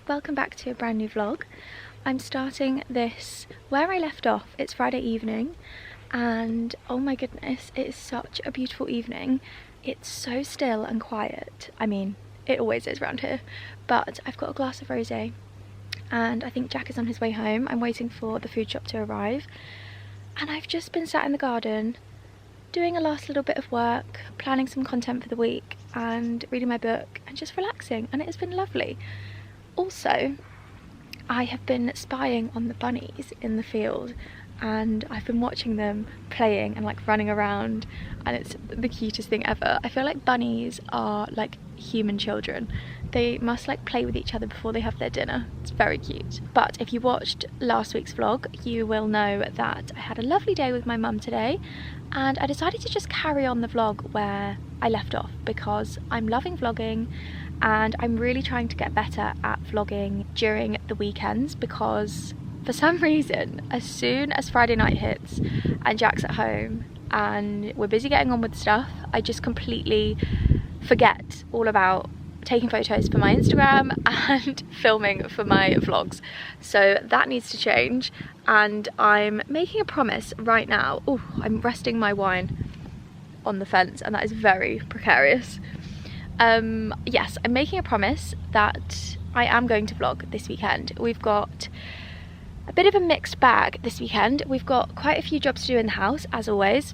welcome back to a brand new vlog. I'm starting this where I left off. It's Friday evening and oh my goodness, it is such a beautiful evening. It's so still and quiet. I mean, it always is around here, but I've got a glass of rosé and I think Jack is on his way home. I'm waiting for the food shop to arrive and I've just been sat in the garden doing a last little bit of work, planning some content for the week and reading my book and just relaxing, and it has been lovely. Also, I have been spying on the bunnies in the field and I've been watching them playing and like running around, and it's the cutest thing ever. I feel like bunnies are like human children. They must like play with each other before they have their dinner. It's very cute. But if you watched last week's vlog, you will know that I had a lovely day with my mum today and I decided to just carry on the vlog where I left off because I'm loving vlogging and I'm really trying to get better at vlogging during the weekends, because for some reason as soon as Friday night hits and Jack's at home and we're busy getting on with stuff, I just completely forget all about taking photos for my Instagram and filming for my vlogs. So that needs to change, and I'm making a promise right now. Oh, I'm resting my wine on the fence and that is very precarious. Yes, I'm making a promise that I am going to vlog this weekend. We've got a bit of a mixed bag this weekend. We've got quite a few jobs to do in the house, as always,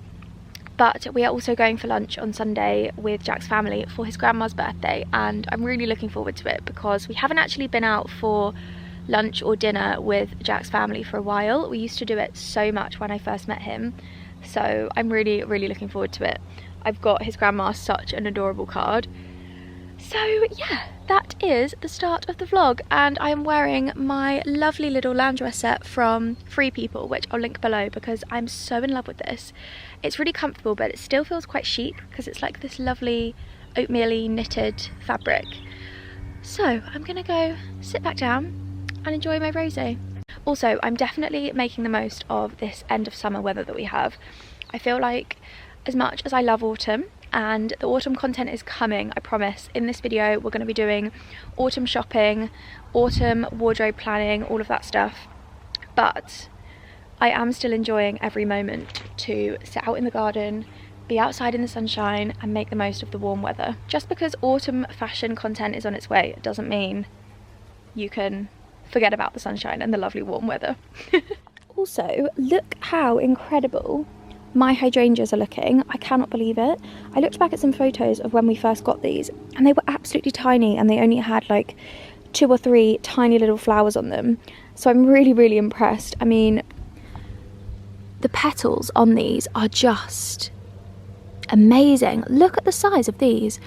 but we are also going for lunch on Sunday with Jack's family for his grandma's birthday, and I'm really looking forward to it because we haven't actually been out for lunch or dinner with Jack's family for a while. We used to do it so much when I first met him, so I'm really looking forward to it. I've got his grandma such an adorable card. So yeah, that is the start of the vlog, and I am wearing my lovely little loungewear set from Free People, which I'll link below because I'm so in love with this. It's really comfortable, but it still feels quite chic because it's like this lovely oatmeal-y knitted fabric. So I'm gonna go sit back down and enjoy my rosé. Also, I'm definitely making the most of this end of summer weather that we have. I feel like as much as I love autumn, and the autumn content is coming, I promise. In this video we're going to be doing autumn shopping, autumn wardrobe planning, all of that stuff, but I am still enjoying every moment to sit out in the garden, be outside in the sunshine and make the most of the warm weather. Just because autumn fashion content is on its way, it doesn't mean you can forget about the sunshine and the lovely warm weather. Also, look how incredible my hydrangeas are looking. I cannot believe it. I looked back at some photos of when we first got these and they were absolutely tiny and they only had like 2 or 3 tiny little flowers on them. So I'm really impressed. I mean, the petals on these are just amazing. Look at the size of these.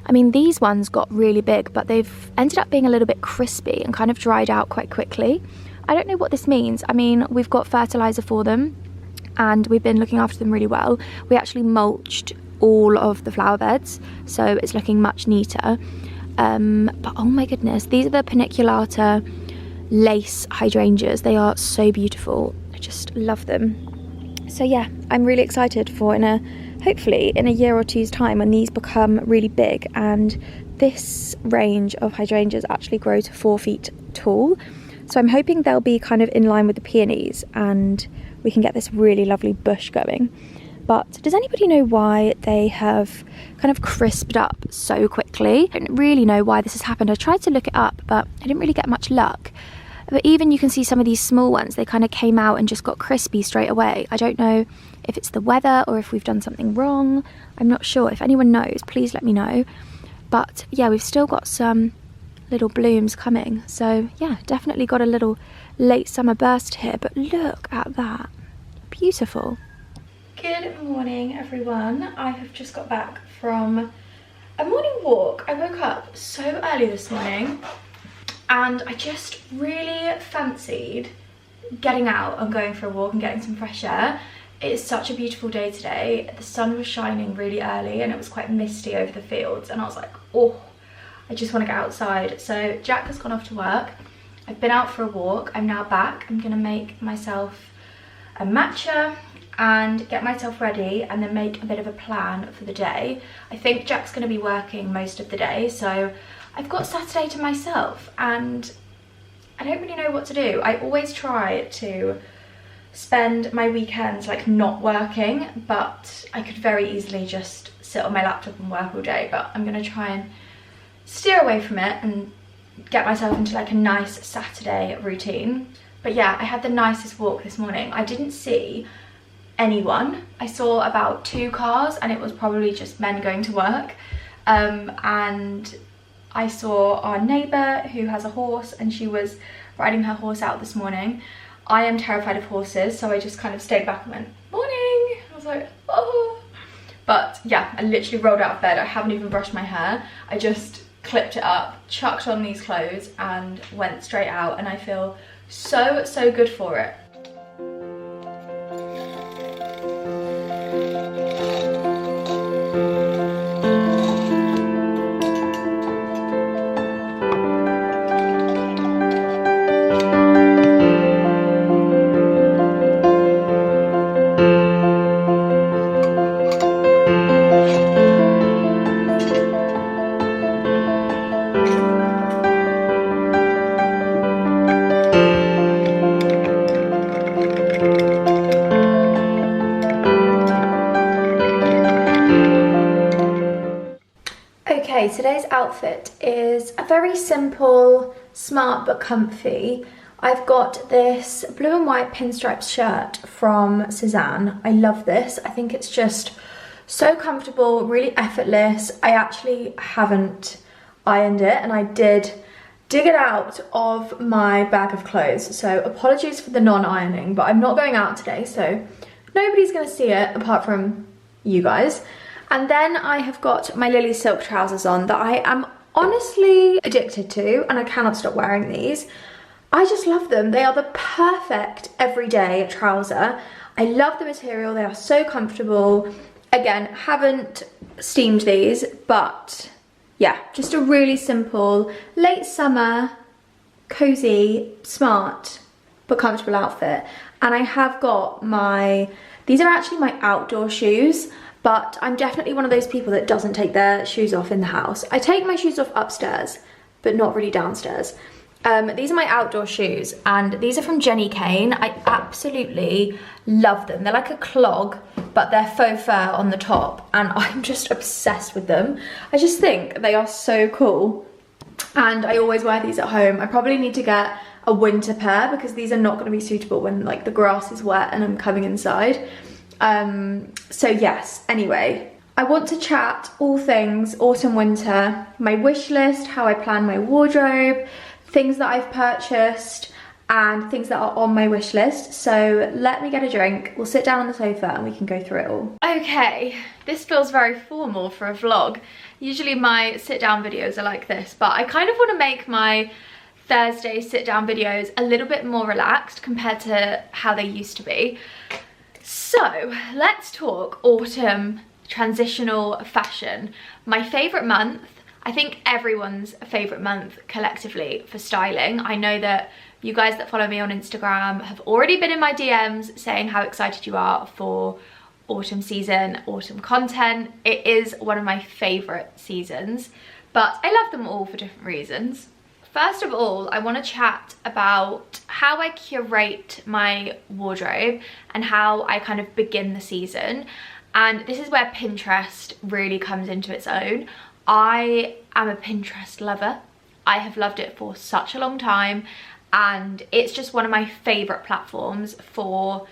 I mean, these ones got really big, but they've ended up being a little bit crispy and kind of dried out quite quickly. I don't know what this means. I mean, we've got fertilizer for them and we've been looking after them really well. We actually mulched all of the flower beds, so it's looking much neater. But oh my goodness, these are the paniculata lace hydrangeas. They are so beautiful. I just love them. So yeah, I'm really excited for hopefully in a year or two's time when these become really big, and this range of hydrangeas actually grow to 4 feet tall. So I'm hoping they'll be kind of in line with the peonies and we can get this really lovely bush going. But does anybody know why they have kind of crisped up so quickly? I don't really know why this has happened. I tried to look it up, but I didn't really get much luck. But even you can see some of these small ones, they kind of came out and just got crispy straight away. I don't know if it's the weather or if we've done something wrong. I'm not sure. If anyone knows, please let me know. But yeah, we've still got some little blooms coming, so yeah, definitely got a little late summer burst here. But look at that, beautiful. Good morning everyone. I have just got back from a morning walk. I woke up so early this morning and I just really fancied getting out and going for a walk and getting some fresh air. It is such a beautiful day today. The sun was shining really early and it was quite misty over the fields, and I was like, oh, I just want to get outside. So Jack has gone off to work. I've been out for a walk. I'm now back. I'm going to make myself a matcha and get myself ready and then make a bit of a plan for the day. I think Jack's going to be working most of the day, so I've got Saturday to myself, and I don't really know what to do. I always try to spend my weekends like not working, but I could very easily just sit on my laptop and work all day, but I'm gonna try and steer away from it and get myself into like a nice Saturday routine. But yeah, I had the nicest walk this morning. I didn't see anyone. I saw about 2 cars and it was probably just men going to work. And I saw our neighbour who has a horse and she was riding her horse out this morning. I am terrified of horses, so I just kind of stayed back and went, morning. I was like, oh. But yeah, I literally rolled out of bed. I haven't even brushed my hair. I just clipped it up, chucked on these clothes and went straight out, and I feel so good for it. Okay, today's outfit is a very simple, smart but comfy. I've got this blue and white pinstripe shirt from Suzanne. I love this. I think it's just so comfortable, really effortless. I actually haven't ironed it and I did dig it out of my bag of clothes. So apologies for the non-ironing, but I'm not going out today, so nobody's gonna see it apart from you guys. And then I have got my Lily silk trousers on that I am honestly addicted to, and I cannot stop wearing these. I just love them. They are the perfect everyday trouser. I love the material. They are so comfortable. Again, haven't steamed these, but yeah, just a really simple late summer, cozy, smart, but comfortable outfit. And I have got these are actually my outdoor shoes. But I'm definitely one of those people that doesn't take their shoes off in the house. I take my shoes off upstairs, but not really downstairs. These are my outdoor shoes, and these are from Jenny Kane. I absolutely love them. They're like a clog, but they're faux fur on the top, and I'm just obsessed with them. I just think they are so cool, and I always wear these at home. I probably need to get a winter pair because these are not going to be suitable when like the grass is wet and I'm coming inside. So yes, anyway, I want to chat all things autumn winter, my wish list, how I plan my wardrobe, things that I've purchased and things that are on my wish list. So let me get a drink, we'll sit down on the sofa and we can go through it all. Okay, this feels very formal for a vlog. Usually my sit down videos are like this, but I kind of want to make my Thursday sit down videos a little bit more relaxed compared to how they used to be. So let's talk autumn transitional fashion. My favourite month, I think everyone's favourite month collectively for styling. I know that you guys that follow me on Instagram have already been in my DMs saying how excited you are for autumn season, autumn content. It is one of my favourite seasons, but I love them all for different reasons. First of all, I want to chat about how I curate my wardrobe and how I kind of begin the season. And this is where Pinterest really comes into its own. I am a Pinterest lover. I have loved it for such a long time, and it's just one of my favourite platforms for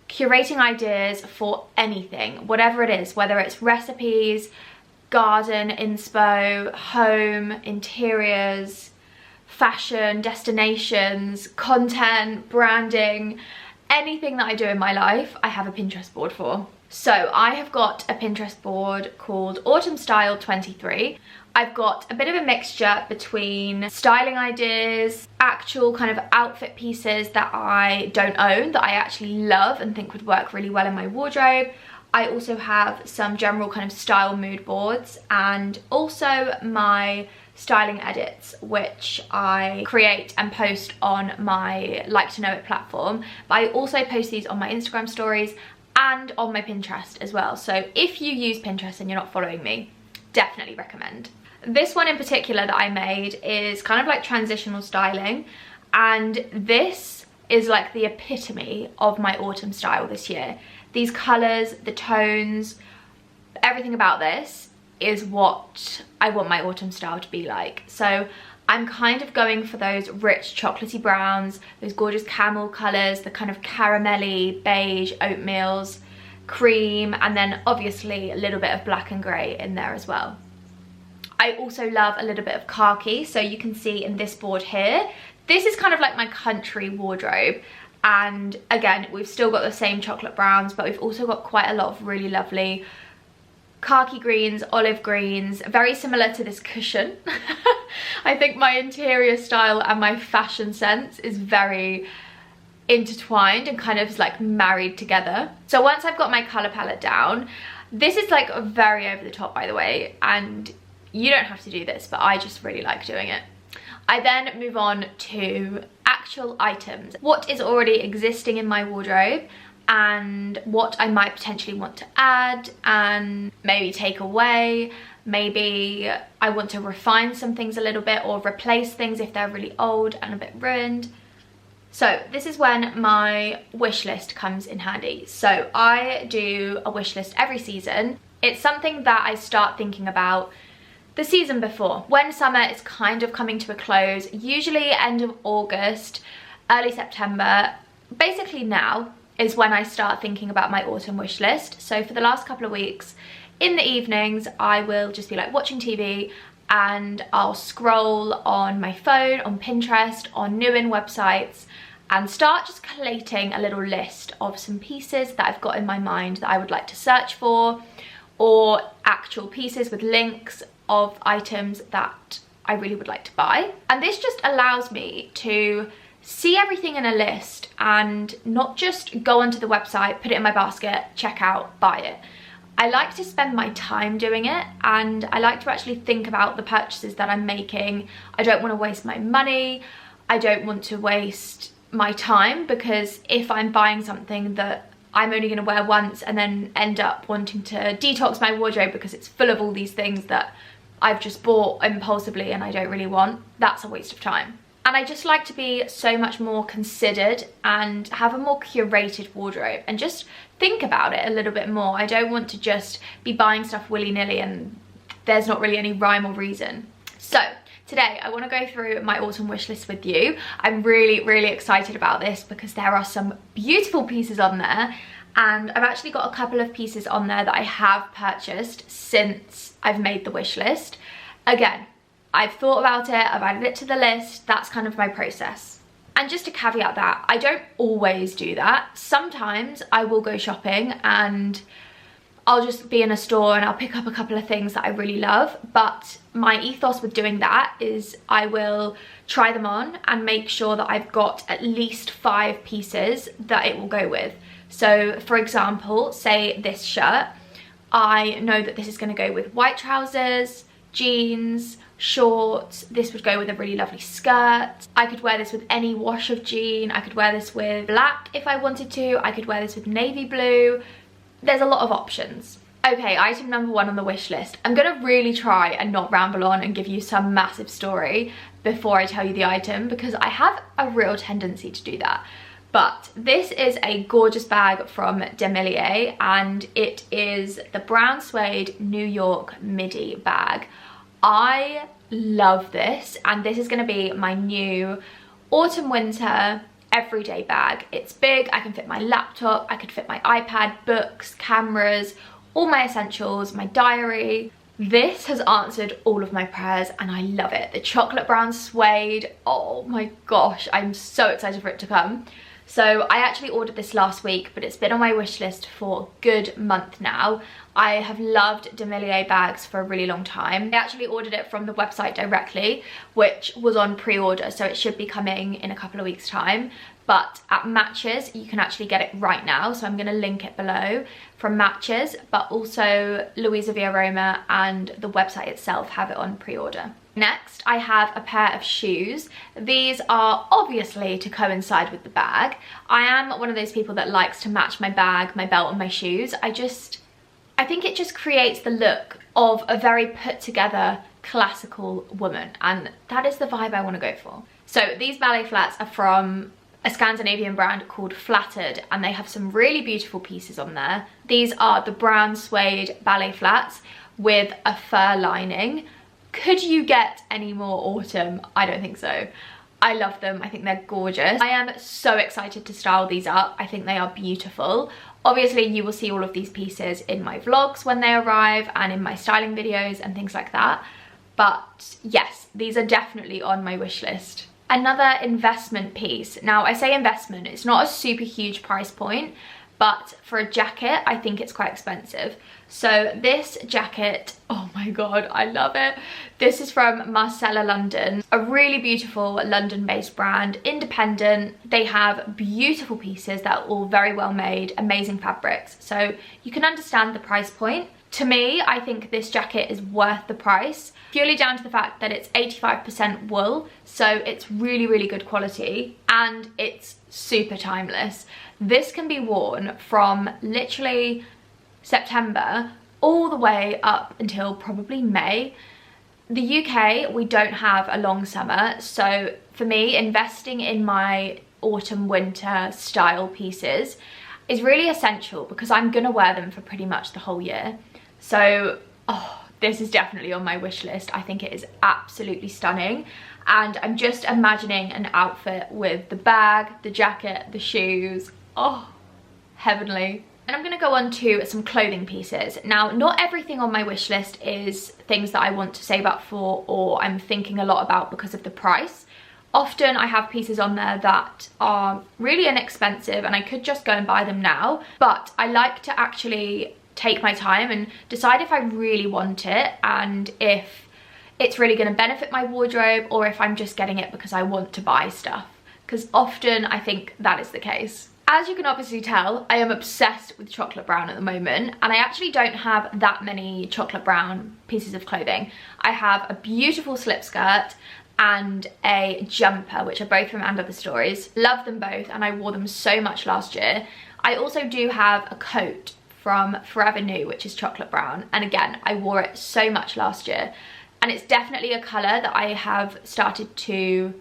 curating ideas for anything, whatever it is, whether it's recipes, garden, inspo, home, interiors, fashion, destinations, content, branding, anything that I do in my life, I have a Pinterest board for. So I have got a Pinterest board called Autumn Style 23. I've got a bit of a mixture between styling ideas, actual kind of outfit pieces that I don't own, that I actually love and think would work really well in my wardrobe. I also have some general kind of style mood boards, and also my styling edits, which I create and post on my Like to Know It platform. But I also post these on my Instagram stories and on my Pinterest as well. So if you use Pinterest and you're not following me, definitely recommend. This one in particular that I made is kind of like transitional styling, and this is like the epitome of my autumn style this year. These colours, the tones, everything about this is what I want my autumn style to be like. So I'm kind of going for those rich chocolatey browns, those gorgeous camel colours, the kind of caramelly, beige, oatmeals, cream, and then obviously a little bit of black and grey in there as well. I also love a little bit of khaki, so you can see in this board here, this is kind of like my country wardrobe. And again, we've still got the same chocolate browns, but we've also got quite a lot of really lovely khaki greens, olive greens, very similar to this cushion. I think my interior style and my fashion sense is very intertwined and kind of like married together. So once I've got my colour palette down, this is like very over the top, by the way, and you don't have to do this, but I just really like doing it. I then move on to actual items, what is already existing in my wardrobe and what I might potentially want to add and maybe take away. Maybe I want to refine some things a little bit or replace things if they're really old and a bit ruined. So this is when my wish list comes in handy. So I do a wish list every season. It's something that I start thinking about the season before. When summer is kind of coming to a close, usually end of August, early September, basically now is when I start thinking about my autumn wish list. So for the last couple of weeks, in the evenings, I will just be like watching TV and I'll scroll on my phone, on Pinterest, on new in websites, and start just collating a little list of some pieces that I've got in my mind that I would like to search for, or actual pieces with links of items that I really would like to buy. And this just allows me to see everything in a list and not just go onto the website, put it in my basket, check out, buy it. I like to spend my time doing it, and I like to actually think about the purchases that I'm making. I don't want to waste my money. I don't want to waste my time, because if I'm buying something that I'm only going to wear once and then end up wanting to detox my wardrobe because it's full of all these things that I've just bought impulsively and I don't really want, that's a waste of time. And I just like to be so much more considered and have a more curated wardrobe and just think about it a little bit more. I don't want to just be buying stuff willy-nilly and there's not really any rhyme or reason. So today I want to go through my autumn wish list with you. I'm really excited about this because there are some beautiful pieces on there, and I've actually got a couple of pieces on there that I have purchased since I've made the wish list. Again, I've thought about it, I've added it to the list, that's kind of my process. And just to caveat that, I don't always do that. Sometimes I will go shopping and I'll just be in a store and I'll pick up a couple of things that I really love, but my ethos with doing that is I will try them on and make sure that I've got at least 5 pieces that it will go with. So for example, say this shirt, I know that this is going to go with white trousers, jeans, shorts. This would go with a really lovely skirt. I could wear this with any wash of jean. I could wear this with black if I wanted to. I could wear this with navy blue. There's a lot of options. Okay, item number 1 on the wish list. I'm gonna really try and not ramble on and give you some massive story before I tell you the item, because I have a real tendency to do that. But this is a gorgeous bag from Demillier, and it is the brown suede New York midi bag. I love this, and this is going to be my new autumn winter everyday bag. It's big, I can fit my laptop, I could fit my iPad, books, cameras, all my essentials, my diary. This has answered all of my prayers and I love it. The chocolate brown suede, oh my gosh, I'm so excited for it to come. So I actually ordered this last week, but it's been on my wish list for a good month now. I have loved Demillier bags for a really long time. I actually ordered it from the website directly, which was on pre-order, so it should be coming in a couple of weeks' time. But at Matches, you can actually get it right now, so I'm going to link it below from Matches, but also Louisa Via Roma and the website itself have it on pre-order. Next, I have a pair of shoes. These are obviously to coincide with the bag. I am one of those people that likes to match my bag, my belt and my shoes. I think it just creates the look of a very put together classical woman, and that is the vibe I want to go for. So these ballet flats are from a Scandinavian brand called Flattered, and they have some really beautiful pieces on there. These are the brown suede ballet flats with a fur lining. Could you get any more autumn? I don't think so. I love them. I think they're gorgeous. I am so excited to style these up. I think they are beautiful. Obviously, you will see all of these pieces in my vlogs when they arrive and in my styling videos and things like that. But yes, these are definitely on my wish list. Another investment piece. Now, I say investment, it's not a super huge price point, but for a jacket, I think it's quite expensive. So this jacket, oh my God, I love it. This is from Marcella London, a really beautiful London-based brand, independent. They have beautiful pieces that are all very well made, amazing fabrics. So you can understand the price point. To me, I think this jacket is worth the price, purely down to the fact that it's 85% wool, so it's really, really good quality, and it's super timeless. This can be worn from literally September all the way up until probably May. The UK, we don't have a long summer, so for me, investing in my autumn winter style pieces is really essential because I'm gonna wear them for pretty much the whole year. So, oh, this is definitely on my wish list. I think it is absolutely stunning. And I'm just imagining an outfit with the bag, the jacket, the shoes. Oh, heavenly. And I'm gonna go on to some clothing pieces. Now, not everything on my wish list is things that I want to save up for or I'm thinking a lot about because of the price. Often I have pieces on there that are really inexpensive and I could just go and buy them now, but I like to actually take my time and decide if I really want it and if it's really going to benefit my wardrobe or if I'm just getting it because I want to buy stuff, because often I think that is the case. As you can obviously tell, I am obsessed with chocolate brown at the moment, and I actually don't have that many chocolate brown pieces of clothing. I have a beautiful slip skirt and a jumper, which are both from And Other Stories. Love them both and I wore them so much last year. I also do have a coat from Forever New, which is chocolate brown, and again, I wore it so much last year, and it's definitely a colour that I have started to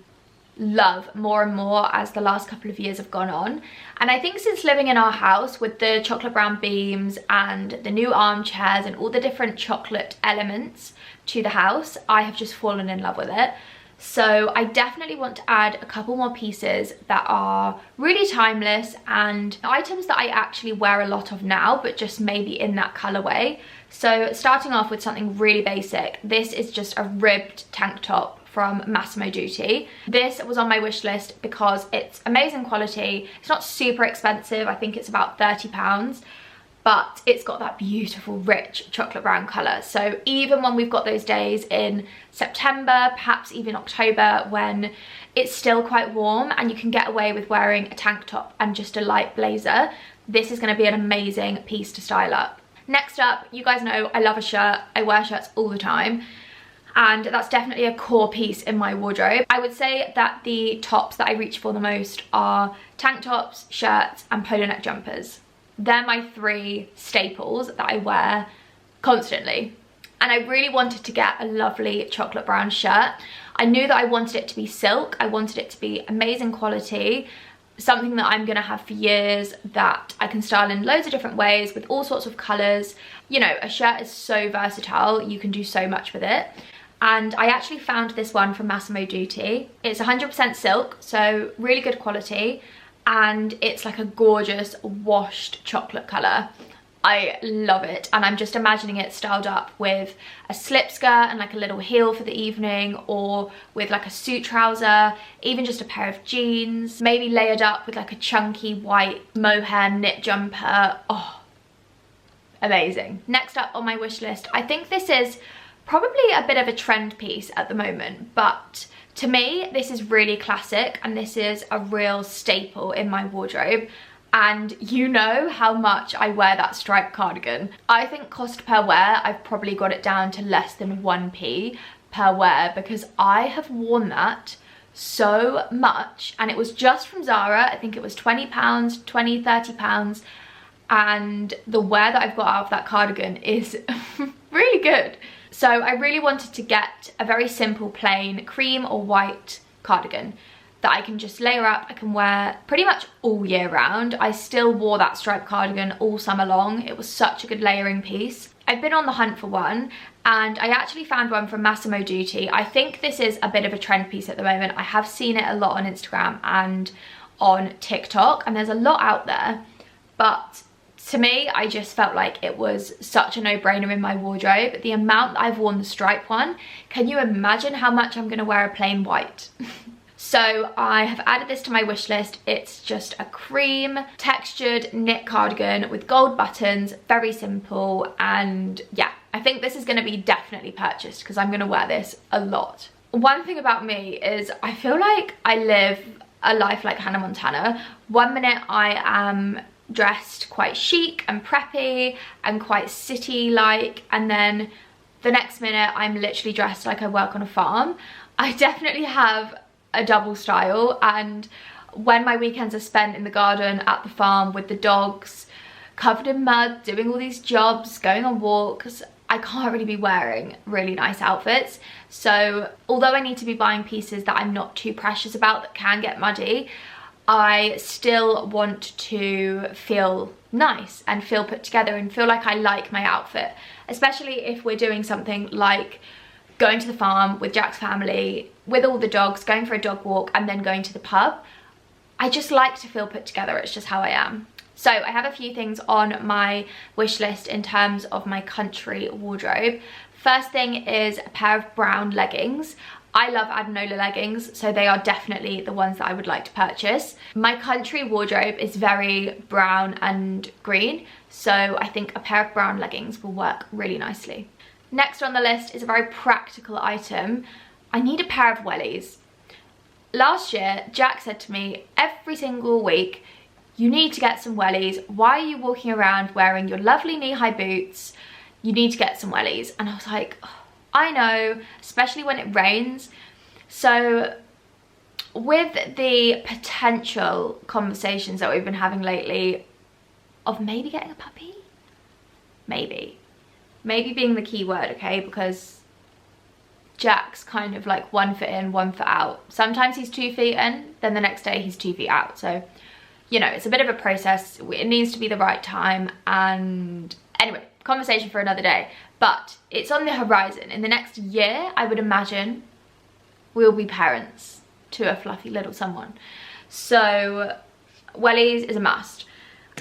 love more and more as the last couple of years have gone on. And I think since living in our house with the chocolate brown beams and the new armchairs and all the different chocolate elements to the house, I have just fallen in love with it. So I definitely want to add a couple more pieces that are really timeless and items that I actually wear a lot of now, but just maybe in that colorway. So starting off with something really basic, this is just a ribbed tank top from Massimo Dutti. This was on my wish list because it's amazing quality. It's not super expensive. I think it's about £30. But it's got that beautiful rich chocolate brown colour. So even when we've got those days in September, perhaps even October, when it's still quite warm and you can get away with wearing a tank top and just a light blazer, this is going to be an amazing piece to style up. Next up, you guys know I love a shirt. I wear shirts all the time, and that's definitely a core piece in my wardrobe. I would say that the tops that I reach for the most are tank tops, shirts and polo neck jumpers. They're my three staples that I wear constantly. And I really wanted to get a lovely chocolate brown shirt. I knew that I wanted it to be silk. I wanted it to be amazing quality, something that I'm gonna have for years, that I can style in loads of different ways with all sorts of colors. You know, a shirt is so versatile. You can do so much with it. And I actually found this one from Massimo Dutti. It's 100% silk, so really good quality. And it's like a gorgeous washed chocolate colour. I love it, and I'm just imagining it styled up with a slip skirt and like a little heel for the evening, or with like a suit trouser, even just a pair of jeans, maybe layered up with like a chunky white mohair knit jumper. Oh, amazing. Next up on my wish list, I think this is probably a bit of a trend piece at the moment, but to me, this is really classic and this is a real staple in my wardrobe. And you know how much I wear that striped cardigan. I think cost per wear, I've probably got it down to less than 1p per wear, because I have worn that so much, and it was just from Zara. I think it was £20, £30, and the wear that I've got out of that cardigan is really good. So I really wanted to get a very simple plain cream or white cardigan that I can just layer up. I can wear pretty much all year round. I still wore that striped cardigan all summer long. It was such a good layering piece. I've been on the hunt for one, and I actually found one from Massimo Dutti. I think this is a bit of a trend piece at the moment. I have seen it a lot on Instagram and on TikTok, and there's a lot out there, but to me, I just felt like it was such a no-brainer in my wardrobe. The amount that I've worn the stripe one, can you imagine how much I'm gonna wear a plain white? So I have added this to my wish list. It's just a cream textured knit cardigan with gold buttons, very simple, and yeah, I think this is gonna be definitely purchased because I'm gonna wear this a lot. One thing about me is I feel like I live a life like Hannah Montana. One minute I am dressed quite chic and preppy and quite city-like, and then the next minute I'm literally dressed like I work on a farm. I definitely have a double style, and when my weekends are spent in the garden at the farm with the dogs, covered in mud, doing all these jobs, going on walks, I can't really be wearing really nice outfits. So although I need to be buying pieces that I'm not too precious about that can get muddy, I still want to feel nice and feel put together and feel like I like my outfit, especially if we're doing something like going to the farm with Jack's family, with all the dogs, going for a dog walk, and then going to the pub. I just like to feel put together. It's just how I am. So I have a few things on my wish list in terms of my country wardrobe. First thing is a pair of brown leggings. I love Adenola leggings, so they are definitely the ones that I would like to purchase. My country wardrobe is very brown and green, so I think a pair of brown leggings will work really nicely. Next on the list is a very practical item. I need a pair of wellies. Last year, Jack said to me every single week, you need to get some wellies. Why are you walking around wearing your lovely knee-high boots? You need to get some wellies. And I was like, oh, I know, especially when it rains. So with the potential conversations that we've been having lately of maybe getting a puppy, maybe being the key word, okay, because Jack's kind of like 1 foot in, 1 foot out. Sometimes he's 2 feet in, then the next day he's 2 feet out. So, you know, it's a bit of a process. It needs to be the right time. And anyway, conversation for another day. But it's on the horizon. In the next year, I would imagine we'll be parents to a fluffy little someone. So wellies is a must.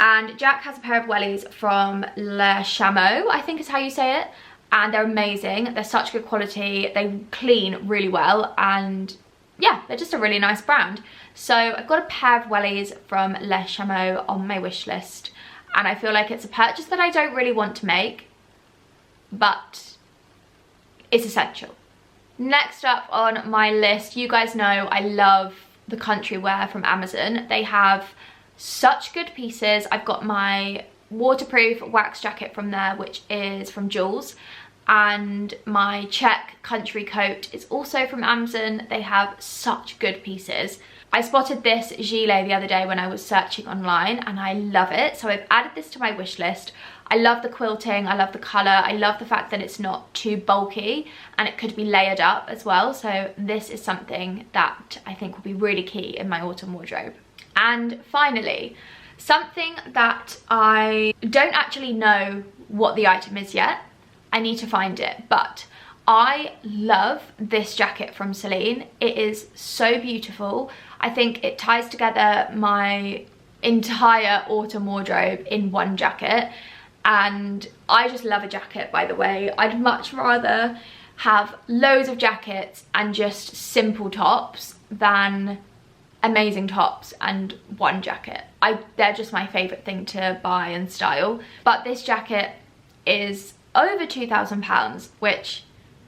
And Jack has a pair of wellies from Le Chameau, I think is how you say it. And they're amazing. They're such good quality. They clean really well. And yeah, they're just a really nice brand. So I've got a pair of wellies from Le Chameau on my wish list. And I feel like it's a purchase that I don't really want to make, but it's essential. Next up on my list, you guys know I love the country wear from Amazon. They have such good pieces. I've got my waterproof wax jacket from there, which is from Jules, and my check country coat is also from Amazon. They have such good pieces. I spotted this gilet the other day when I was searching online, and I love it, so I've added this to my wish list. I love the quilting, I love the colour, I love the fact that it's not too bulky and it could be layered up as well. So this is something that I think will be really key in my autumn wardrobe. And finally, something that I don't actually know what the item is yet. I need to find it, but I love this jacket from Celine. It is so beautiful. I think it ties together my entire autumn wardrobe in one jacket. And I just love a jacket, by the way. I'd much rather have loads of jackets and just simple tops than amazing tops and one jacket. They're just my favourite thing to buy and style. But this jacket is over £2,000, which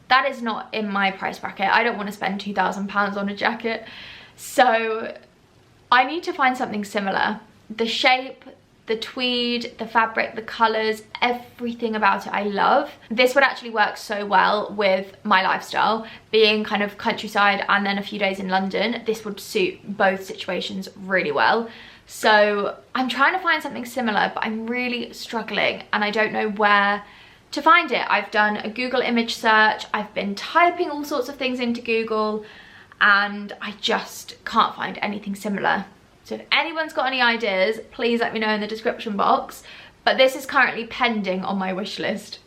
that is not in my price bracket. I don't want to spend £2,000 on a jacket. So I need to find something similar. The shape, the tweed, the fabric, the colours, everything about it I love. This would actually work so well with my lifestyle, being kind of countryside and then a few days in London. This would suit both situations really well. So I'm trying to find something similar, but I'm really struggling and I don't know where to find it. I've done a Google image search, I've been typing all sorts of things into Google, and I just can't find anything similar. So if anyone's got any ideas, please let me know in the description box. But this is currently pending on my wish list.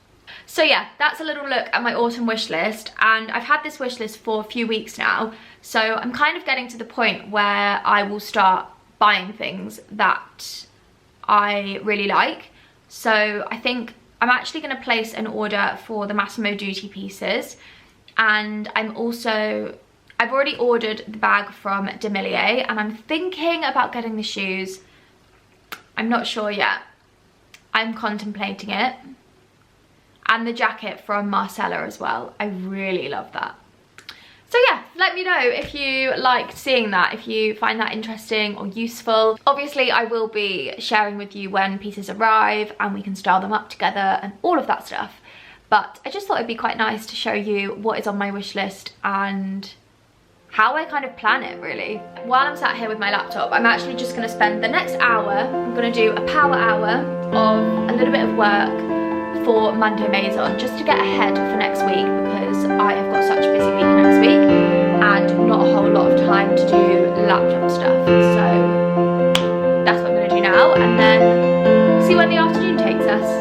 So yeah, that's a little look at my autumn wish list, and I've had this wish list for a few weeks now, so I'm kind of getting to the point where I will start buying things that I really like. So I think I'm actually going to place an order for the Massimo Dutti pieces, and I've already ordered the bag from Demillier, and I'm thinking about getting the shoes. I'm not sure yet. I'm contemplating it. And the jacket from Marcella as well. I really love that. So yeah, let me know if you liked seeing that, if you find that interesting or useful. Obviously, I will be sharing with you when pieces arrive and we can style them up together and all of that stuff. But I just thought it'd be quite nice to show you what is on my wish list and how I kind of plan it, really. While I'm sat here with my laptop, I'm actually just gonna spend the next hour, I'm gonna do a power hour of a little bit of work for Monday Maison, just to get ahead for next week, because I have got such a busy week next week and not a whole lot of time to do laptop stuff. So that's what I'm gonna do now, and then see where the afternoon takes us.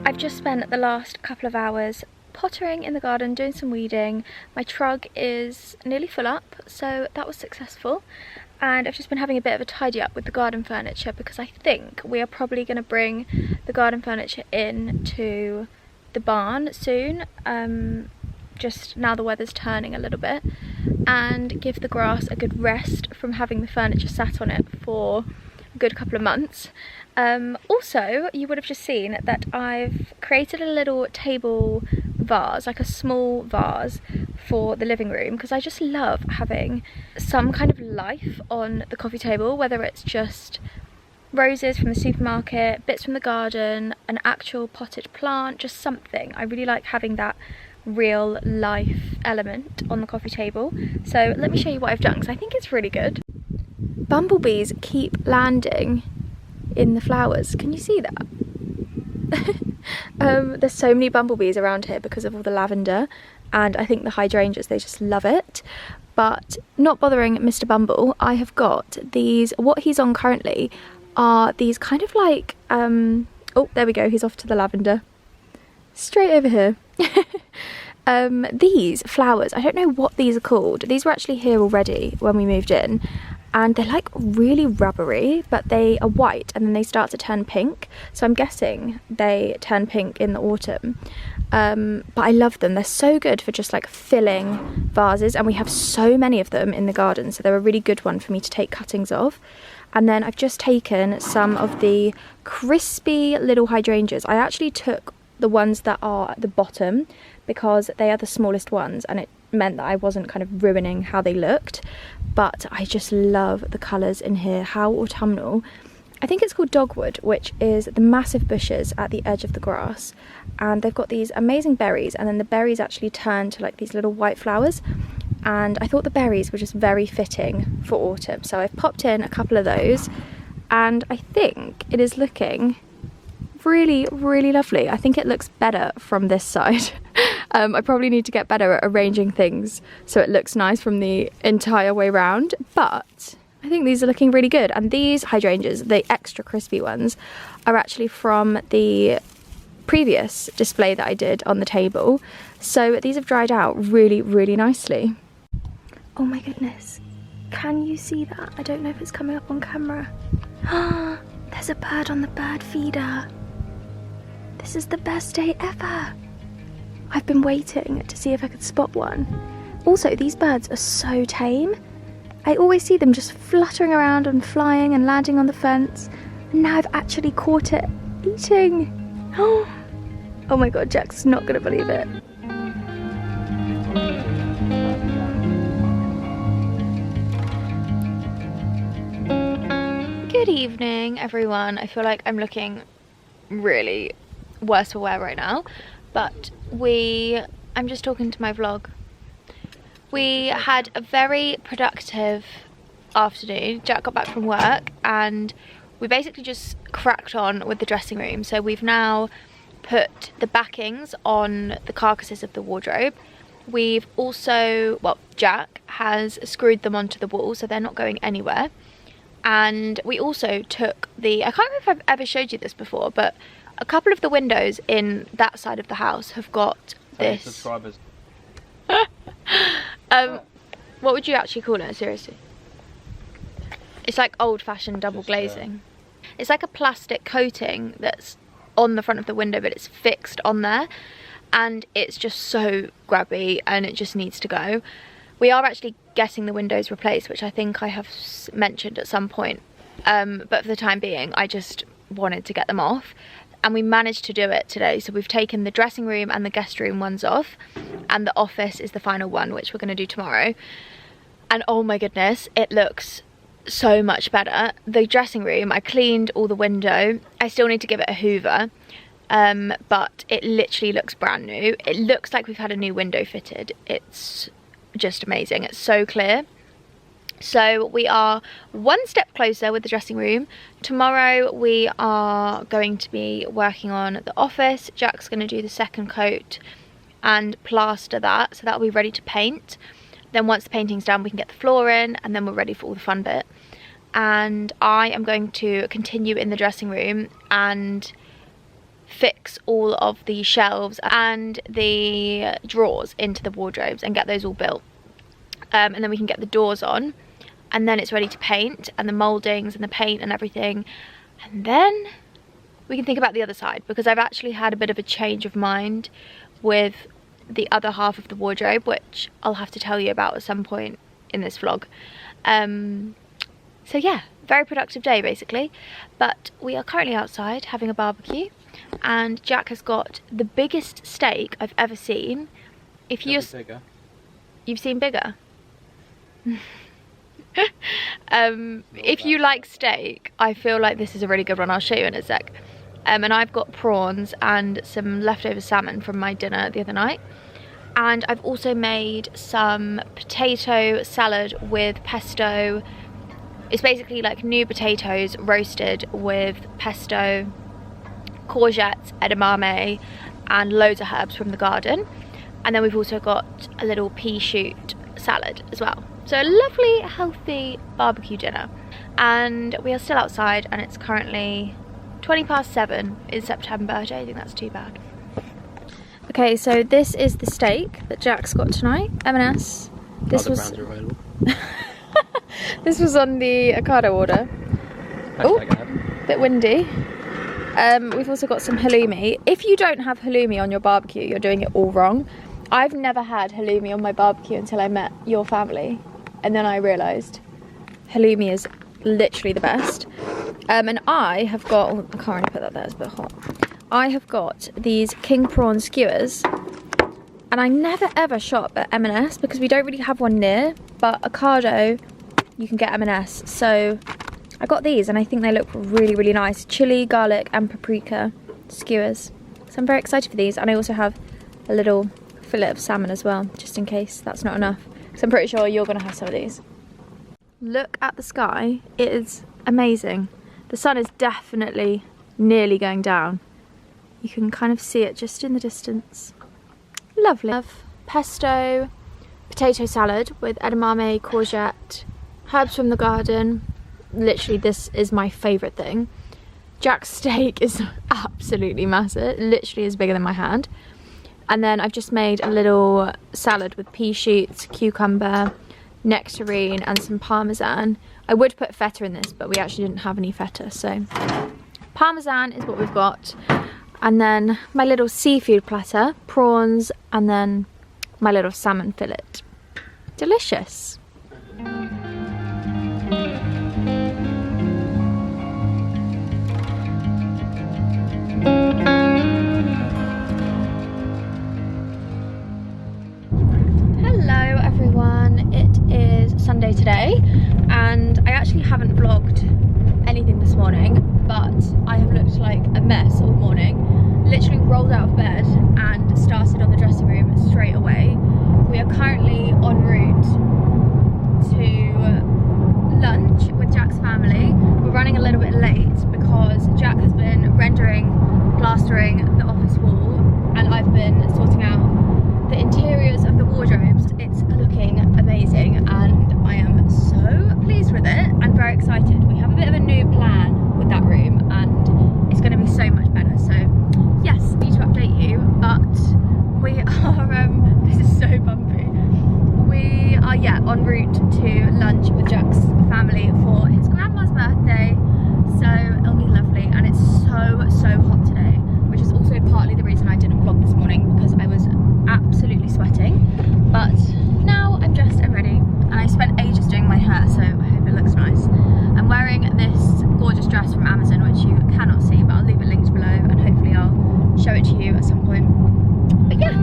I've just spent the last couple of hours pottering in the garden, doing some weeding. My trug is nearly full up, so that was successful. And I've just been having a bit of a tidy up with the garden furniture, because I think we are probably going to bring the garden furniture in to the barn soon, just now the weather's turning a little bit, and give the grass a good rest from having the furniture sat on it for a good couple of months. Also, you would have just seen that I've created a little table vase, like a small vase for the living room, because I just love having some kind of life on the coffee table, whether it's just roses from the supermarket, bits from the garden, an actual potted plant, just something. I really like having that real life element on the coffee table. So let me show you what I've done, because I think it's really good. Bumblebees keep landing in the flowers. Can you see that? There's so many bumblebees around here because of all the lavender, and I think the hydrangeas, they just love it. But not bothering Mr. Bumble, I have got these, what he's on currently are these kind of like, oh, there we go, he's off to the lavender. Straight over here. These flowers, I don't know what these are called. These were actually here already when we moved in, and they're like really rubbery, but they are white and then they start to turn pink. So I'm guessing they turn pink in the autumn. But I love them. They're so good for just like filling vases, and we have so many of them in the garden, so they're a really good one for me to take cuttings of. And then I've just taken some of the crispy little hydrangeas. I actually took the ones that are at the bottom because they are the smallest ones, and it meant that I wasn't kind of ruining how they looked. But I just love the colours in here, how autumnal. I think it's called dogwood, which is the massive bushes at the edge of the grass, and they've got these amazing berries, and then the berries actually turn to like these little white flowers, and I thought the berries were just very fitting for autumn, so I've popped in a couple of those, and I think it is looking really, really lovely. I think it looks better from this side. I probably need to get better at arranging things so it looks nice from the entire way round, but I think these are looking really good. And these hydrangeas, the extra crispy ones, are actually from the previous display that I did on the table. So these have dried out really, really nicely. Oh my goodness, can you see that? I don't know if it's coming up on camera. There's a bird on the bird feeder. This is the best day ever. I've been waiting to see if I could spot one. Also, these birds are so tame. I always see them just fluttering around and flying and landing on the fence. And now I've actually caught it eating. Oh my god, Jack's not gonna believe it. Good evening, everyone. I feel like I'm looking really worse for wear right now, but I'm just talking to my vlog. We had a very productive afternoon. Jack got back from work and we basically just cracked on with the dressing room. So we've now put the backings on the carcasses of the wardrobe. We've also, well, Jack has screwed them onto the wall so they're not going anywhere. And we also took the, I can't remember if I've ever showed you this before, but a couple of the windows in that side of the house have got this. Subscribers. What would you actually call it, seriously? It's like old-fashioned double glazing. It's like a plastic coating that's on the front of the window, but it's fixed on there. And it's just so grabby and it just needs to go. We are actually getting the windows replaced, which I think I have mentioned at some point. But for the time being, I just wanted to get them off. And we managed to do it today. So we've taken the dressing room and the guest room ones off. And the office is the final one, which we're going to do tomorrow. And oh my goodness, it looks so much better. The dressing room, I cleaned all the window. I still need to give it a hoover. But it literally looks brand new. It looks like we've had a new window fitted. It's just amazing. It's so clear. So we are one step closer with the dressing room. Tomorrow we are going to be working on the office. Jack's going to do the second coat and plaster that, so that'll be ready to paint. Then once the painting's done, we can get the floor in, and then we're ready for all the fun bit. And I am going to continue in the dressing room and fix all of the shelves and the drawers into the wardrobes and get those all built. And then we can get the doors on, and then it's ready to paint, and the mouldings and the paint and everything. And then we can think about the other side, because I've actually had a bit of a change of mind with the other half of the wardrobe, which I'll have to tell you about at some point in this vlog. So yeah, very productive day basically. But we are currently outside having a barbecue, and Jack has got the biggest steak I've ever seen. If you've seen bigger. If you like steak, I feel like this is a really good one. I'll show you in a sec. And I've got prawns and some leftover salmon from my dinner the other night. And I've also made some potato salad with pesto. It's basically like new potatoes roasted with pesto, courgettes, edamame, and loads of herbs from the garden. And then we've also got a little pea shoot salad as well. So a lovely, healthy barbecue dinner. And we are still outside, and it's currently 7:20 in September. I don't think that's too bad. Okay, so this is the steak that Jack's got tonight. M&S. This was brands are available. This was on the Ocado order. Oh, bit windy. We've also got some halloumi. If you don't have halloumi on your barbecue, you're doing it all wrong. I've never had halloumi on my barbecue until I met your family, and then I realised halloumi is literally the best. And I have got, oh, I can't really put that there, it's a bit hot. I have got these king prawn skewers, and I never ever shop at M&S because we don't really have one near, but Ocado you can get M&S. So I got these, and I think they look really, really nice. Chili, garlic and paprika skewers. So I'm very excited for these, and I also have a little fillet of salmon as well, just in case that's not enough. So I'm pretty sure you're gonna have some of these. Look at the sky, it is amazing. The sun is definitely nearly going down. You can kind of see it just in the distance. Lovely. I have pesto, potato salad with edamame, courgette, herbs from the garden. Literally, this is my favourite thing. Jack's steak is absolutely massive. It literally is bigger than my hand. And then I've just made a little salad with pea shoots, cucumber, nectarine and some parmesan. I would put feta in this, but we actually didn't have any feta, so parmesan is what we've got. And then my little seafood platter, prawns, and then my little salmon fillet. Delicious. Hello everyone, it is Sunday today and I actually haven't vlogged anything this morning, but I have looked like a mess all morning. Literally rolled out of bed and started on the dressing room straight away. We are currently en route to lunch with Jack's family. We're running a little bit late because Jack has been plastering the office wall, and I've been sorting out the interiors of the wardrobes. It's looking amazing and I am so pleased with it and very excited. We have a bit of a new plan with that room and it's going to be so much better. So yes, I need to update you, but we are, this is so bumpy. We are, yeah, en route to lunch with Jack's family for his grandma's birthday. So it'll be lovely, and it's so hot today, which is also partly the reason I didn't vlog this morning, because I was absolutely sweating. But now I'm dressed and ready, and I spent ages doing my hair, so I hope it looks nice. I'm wearing this gorgeous dress from Amazon, which you cannot see, but I'll leave it linked below and hopefully I'll show it to you at some point. But yeah.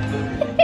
Video.